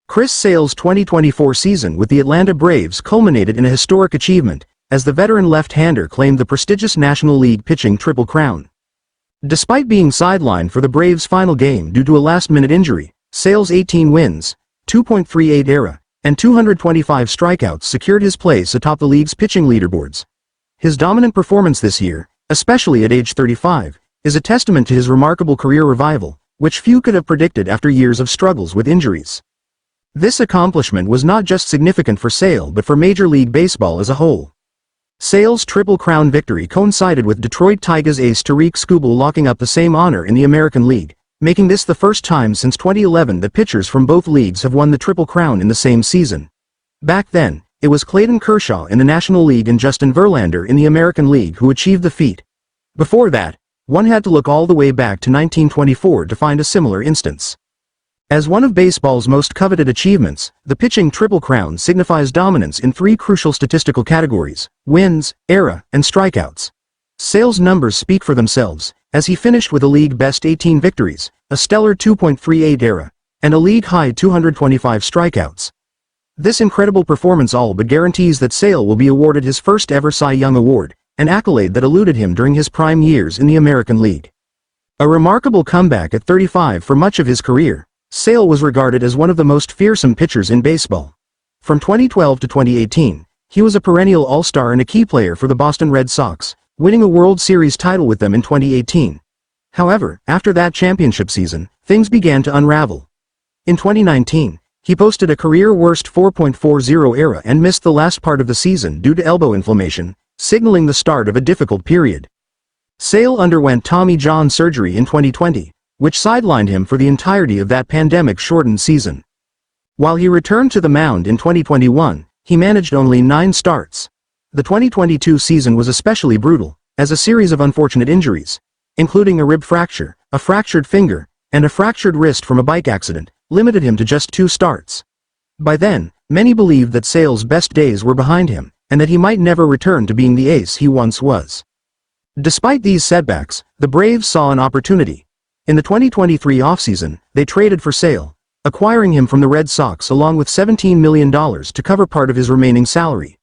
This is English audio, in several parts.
Chris Sale's 2024 season with the Atlanta Braves culminated in a historic achievement, as the veteran left-hander claimed the prestigious National League pitching Triple Crown. Despite being sidelined for the Braves' final game due to a last-minute injury, Sale's 18 wins, 2.38 ERA, and 225 strikeouts secured his place atop the league's pitching leaderboards. His dominant performance this year, especially at age 35, is a testament to his remarkable career revival, which few could have predicted after years of struggles with injuries. This accomplishment was not just significant for Sale but for Major League Baseball as a whole. Sale's Triple Crown victory coincided with Detroit Tigers ace Tarik Skubal locking up the same honor in the American League, making this the first time since 2011 that pitchers from both leagues have won the Triple Crown in the same season. Back then, it was Clayton Kershaw in the National League and Justin Verlander in the American League who achieved the feat. Before that, one had to look all the way back to 1924 to find a similar instance. As one of baseball's most coveted achievements, the pitching Triple Crown signifies dominance in three crucial statistical categories: wins, ERA, and strikeouts. Sale's numbers speak for themselves, as he finished with a league-best 18 victories, a stellar 2.38 ERA, and a league-high 225 strikeouts. This incredible performance all but guarantees that Sale will be awarded his first-ever Cy Young Award, an accolade that eluded him during his prime years in the American League. A remarkable comeback at 35 for much of his career, Sale was regarded as one of the most fearsome pitchers in baseball. From 2012 to 2018, he was a perennial all-star and a key player for the Boston Red Sox, winning a World Series title with them in 2018. However, after that championship season, things began to unravel. In 2019, he posted a career-worst 4.40 ERA and missed the last part of the season due to elbow inflammation, signaling the start of a difficult period. Sale underwent Tommy John surgery in 2020, which sidelined him for the entirety of that pandemic-shortened season. While he returned to the mound in 2021, he managed only 9 starts. The 2022 season was especially brutal, as a series of unfortunate injuries, including a rib fracture, a fractured finger, and a fractured wrist from a bike accident, limited him to just 2 starts. By then, many believed that Sale's best days were behind him, and that he might never return to being the ace he once was. Despite these setbacks, the Braves saw an opportunity. In the 2023 offseason, they traded for Sale, acquiring him from the Red Sox along with $17 million to cover part of his remaining salary.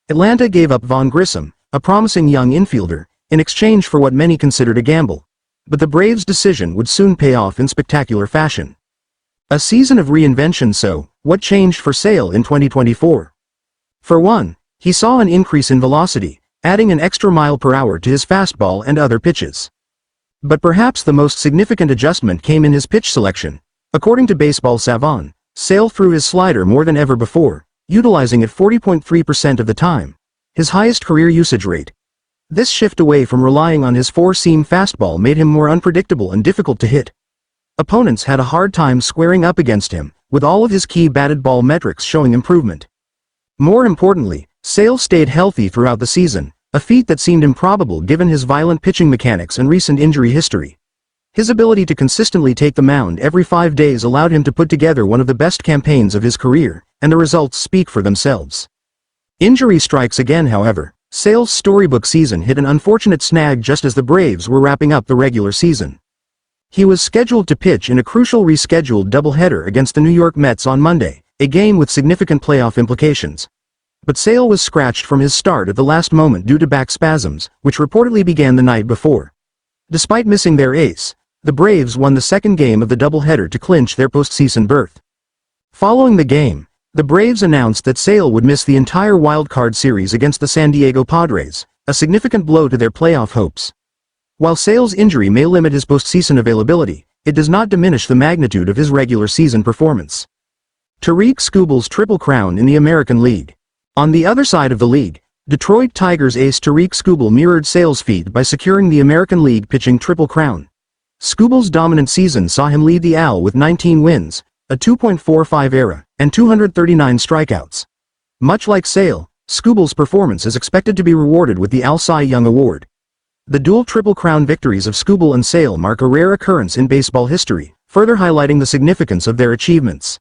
Atlanta gave up Vaughn Grissom, a promising young infielder, in exchange for what many considered a gamble. But the Braves' decision would soon pay off in spectacular fashion. A season of reinvention. So, what changed for Sale in 2024? For one, he saw an increase in velocity, adding an extra mile per hour to his fastball and other pitches. But perhaps the most significant adjustment came in his pitch selection. According to Baseball Savant, Sale threw his slider more than ever before, utilizing it 40.3% of the time, his highest career usage rate. This shift away from relying on his four-seam fastball made him more unpredictable and difficult to hit. Opponents had a hard time squaring up against him, with all of his key batted ball metrics showing improvement. More importantly, Sale stayed healthy throughout the season, a feat that seemed improbable given his violent pitching mechanics and recent injury history. His ability to consistently take the mound every 5 days allowed him to put together one of the best campaigns of his career, and the results speak for themselves. Injury strikes again. However, Sale's storybook season hit an unfortunate snag just as the Braves were wrapping up the regular season. He was scheduled to pitch in a crucial rescheduled doubleheader against the New York Mets on Monday, a game with significant playoff implications. But Sale was scratched from his start at the last moment due to back spasms, which reportedly began the night before. Despite missing their ace, the Braves won the second game of the doubleheader to clinch their postseason berth. Following the game, the Braves announced that Sale would miss the entire wildcard series against the San Diego Padres, a significant blow to their playoff hopes. While Sale's injury may limit his postseason availability, it does not diminish the magnitude of his regular season performance. Tarik Skubal's Triple Crown in the American League. On the other side of the league, Detroit Tigers ace Tarik Skubal mirrored Sale's feat by securing the American League pitching Triple Crown. Skubal's dominant season saw him lead the AL with 19 wins, a 2.45 ERA, and 239 strikeouts. Much like Sale, Skubal's performance is expected to be rewarded with the AL Cy Young Award. The dual Triple Crown victories of Skubal and Sale mark a rare occurrence in baseball history, further highlighting the significance of their achievements.